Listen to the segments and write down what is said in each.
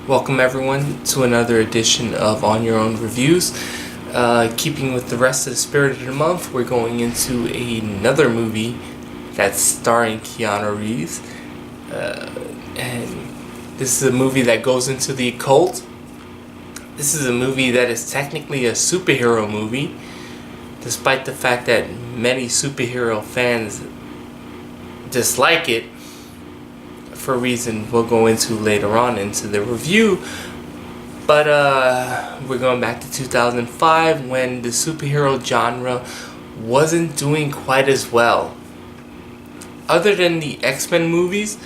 Welcome everyone to another edition of On Your Own Reviews. Keeping with the rest of the spirit of the month, we're going into another movie that's starring Keanu Reeves. And this is a movie that goes into the occult. This is a movie that is technically a superhero movie, despite the fact that many superhero fans dislike it for a reason we'll go into later on into the review. But we're going back to 2005 when the superhero genre wasn't doing quite as well. Other than the X-Men movies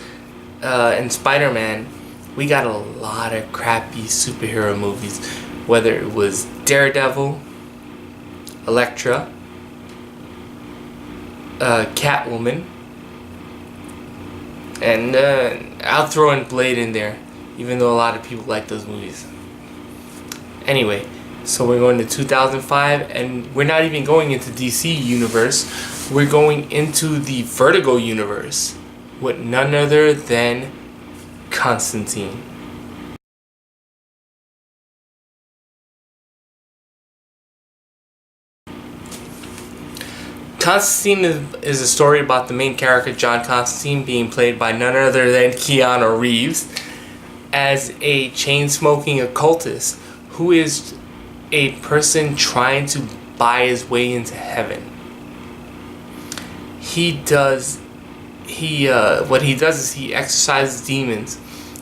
and Spider-Man, we got a lot of crappy superhero movies, whether it was Daredevil, Elektra, Catwoman, and I'll throw in Blade in there, even though a lot of people like those movies. Anyway, so we're going to 2005, and we're not even going into DC universe. We're going into the Vertigo universe with none other than Constantine. Constantine is a story about the main character, John Constantine, being played by none other than Keanu Reeves, as a chain-smoking occultist who is a person trying to buy his way into heaven. What he does is he exorcises demons,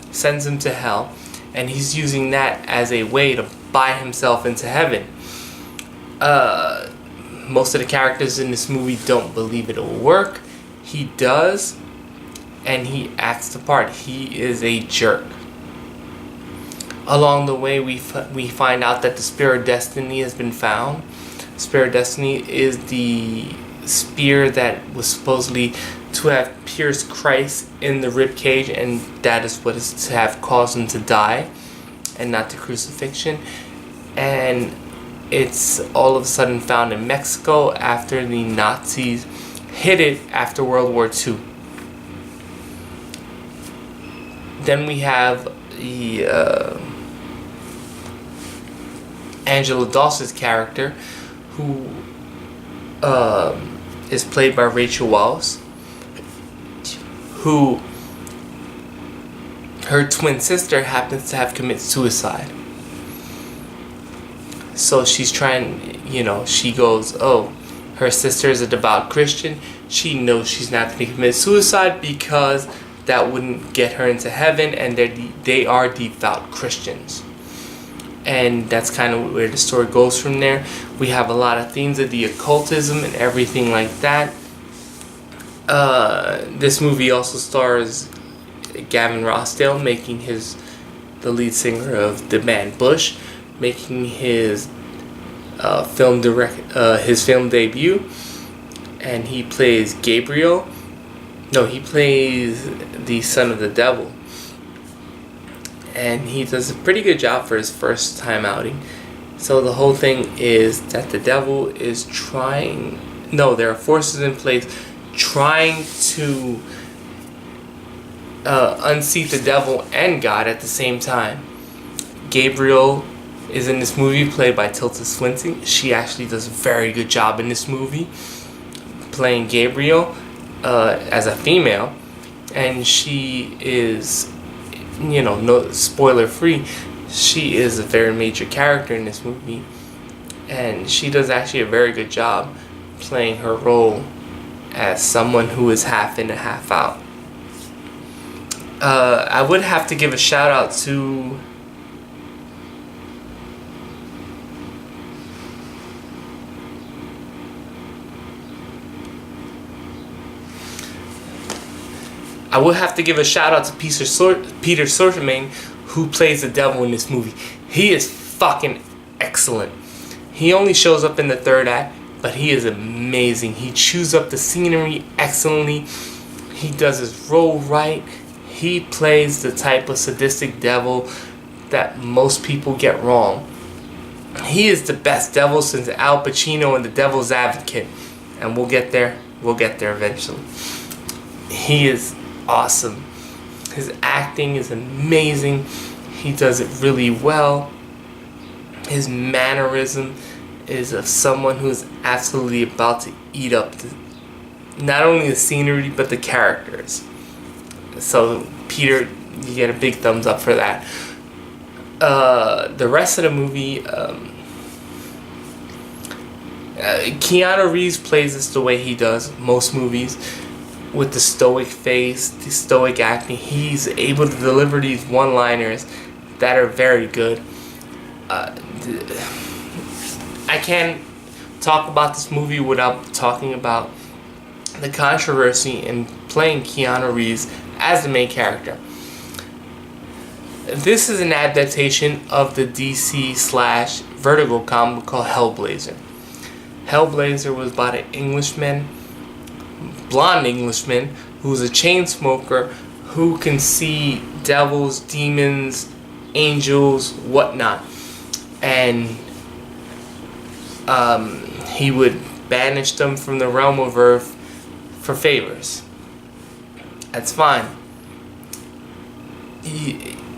sends them to hell, and he's using that as a way to buy himself into heaven. Most of the characters in this movie don't believe it will work. He does, and he acts the part. He is a jerk. Along the way, we find out that the Spear of Destiny has been found. Spear of Destiny is the spear that was supposedly to have pierced Christ in the ribcage, and that is what is to have caused him to die, and not the crucifixion. And it's all of a sudden found in Mexico after the Nazis hid it after World War II. Then we have the Angela Dawson's character, who is played by Rachel Weisz, who her twin sister happens to have committed suicide. So she's trying, she goes, her sister is a devout Christian. She knows she's not going to commit suicide because that wouldn't get her into heaven, and they are devout Christians. And that's kind of where the story goes from there. We have a lot of themes of the occultism and everything like that. This movie also stars Gavin Rossdale, making the lead singer of the band Bush, making his film debut, and he plays Gabriel. No, he plays the son of the devil, and he does a pretty good job for his first time outing. So the whole thing is that the devil is there are forces in place trying to unseat the devil and God at the same time. Gabriel is in this movie, played by Tilda Swinton. She actually does a very good job in this movie, playing Gabriel as a female, and she is, no spoiler free, she is a very major character in this movie, and she does actually a very good job playing her role as someone who is half in and half out. I would have to give a shout out to Peter Stormare, who plays the devil in this movie. He is fucking excellent. He only shows up in the third act, but he is amazing. He chews up the scenery excellently. He does his role right. He plays the type of sadistic devil that most people get wrong. He is the best devil since Al Pacino in The Devil's Advocate, and we'll get there eventually. He is awesome. His acting is amazing. He does it really well. His mannerism is of someone who's absolutely about to eat up not only the scenery but the characters. So Peter, you get a big thumbs up for that. The rest of the movie, Keanu Reeves plays this the way he does most movies, with the stoic face, the stoic acting. He's able to deliver these one-liners that are very good. I can't talk about this movie without talking about the controversy in playing Keanu Reeves as the main character. This is an adaptation of the DC/Vertigo comic called Hellblazer. Hellblazer was about an Englishman, blonde Englishman, who's a chain smoker who can see devils, demons, angels, whatnot. And he would banish them from the realm of Earth for favors. That's fine.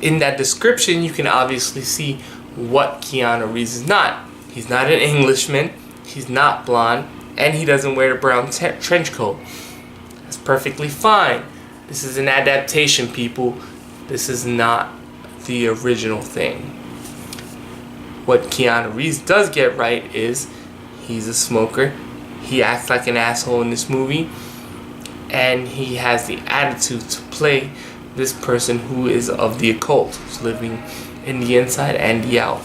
In that description, you can obviously see what Keanu Reeves is not. He's not an Englishman, he's not blonde, and he doesn't wear a brown trench coat. That's perfectly fine. This is an adaptation, people. This is not the original thing. What Keanu Reeves does get right is he's a smoker. He acts like an asshole in this movie. And he has the attitude to play this person who is of the occult, who's living in the inside and the out.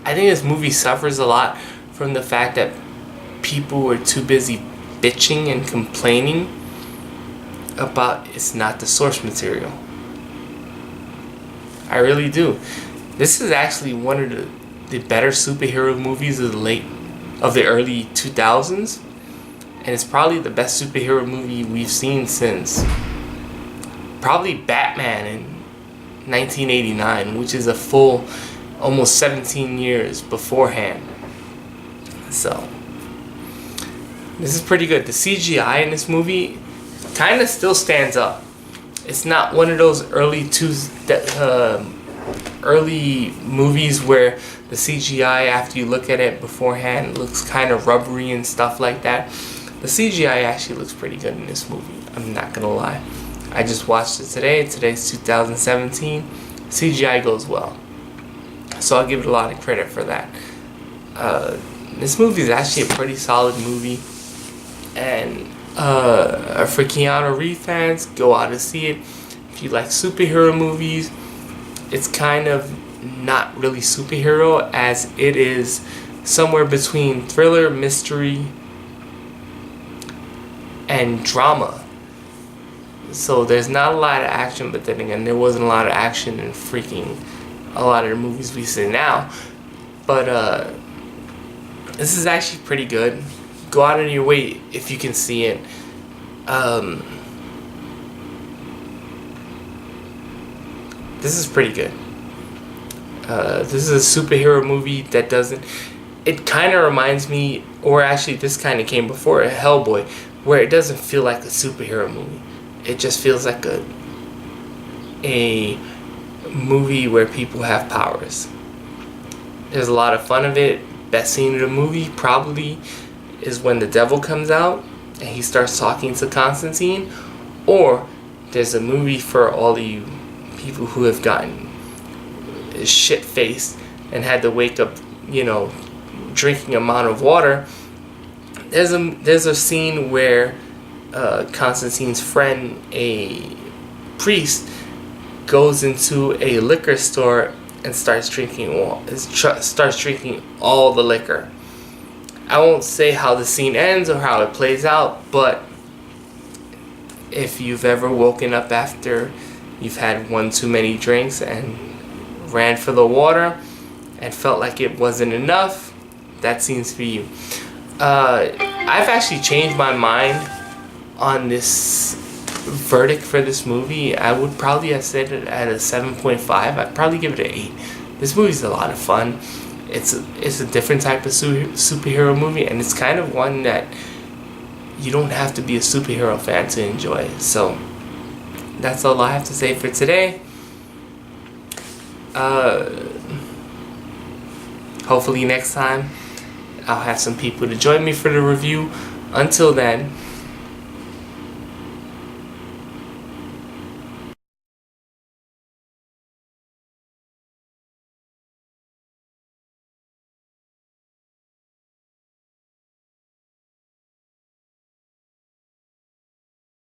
I think this movie suffers a lot from the fact that people were too busy bitching and complaining about it's not the source material. I really do. This is actually one of the better superhero movies of the early 2000s, and it's probably the best superhero movie we've seen since probably Batman in 1989, which is a full almost 17 years beforehand. So this is pretty good. The CGI in this movie kind of still stands up. It's not one of those early movies where the CGI, after you look at it beforehand, looks kind of rubbery and stuff like that. The CGI actually looks pretty good in this movie. I'm not gonna lie. I just watched it today. Today's 2017. CGI goes well, so I'll give it a lot of credit for that. This movie is actually a pretty solid movie, and for Keanu Reeves fans, go out and see it. If you like superhero movies, it's kind of not really superhero, as it is somewhere between thriller, mystery, and drama. So there's not a lot of action, but then again, there wasn't a lot of action in freaking a lot of the movies we see now. But this is actually pretty good. Go out of your way if you can see it. This is pretty good. This is a superhero movie that doesn't... It kind of reminds me, or actually this kind of came before Hellboy, where it doesn't feel like a superhero movie. It just feels like a movie where people have powers. There's a lot of fun of it. Best scene of the movie probably is when the devil comes out and he starts talking to Constantine. Or there's a movie for all the you people who have gotten shit-faced and had to wake up, drinking an amount of water. There's a scene where Constantine's friend, a priest, goes into a liquor store and starts drinking all the liquor. I won't say how the scene ends or how it plays out, but if you've ever woken up after you've had one too many drinks and ran for the water and felt like it wasn't enough, that scene's for you. I've actually changed my mind on this verdict for this movie. I would probably have said it at a 7.5. I'd probably give it an 8. This movie's a lot of fun. It's a different type of superhero movie, and it's kind of one that you don't have to be a superhero fan to enjoy. So that's all I have to say for today. Hopefully next time I'll have some people to join me for the review. Until then,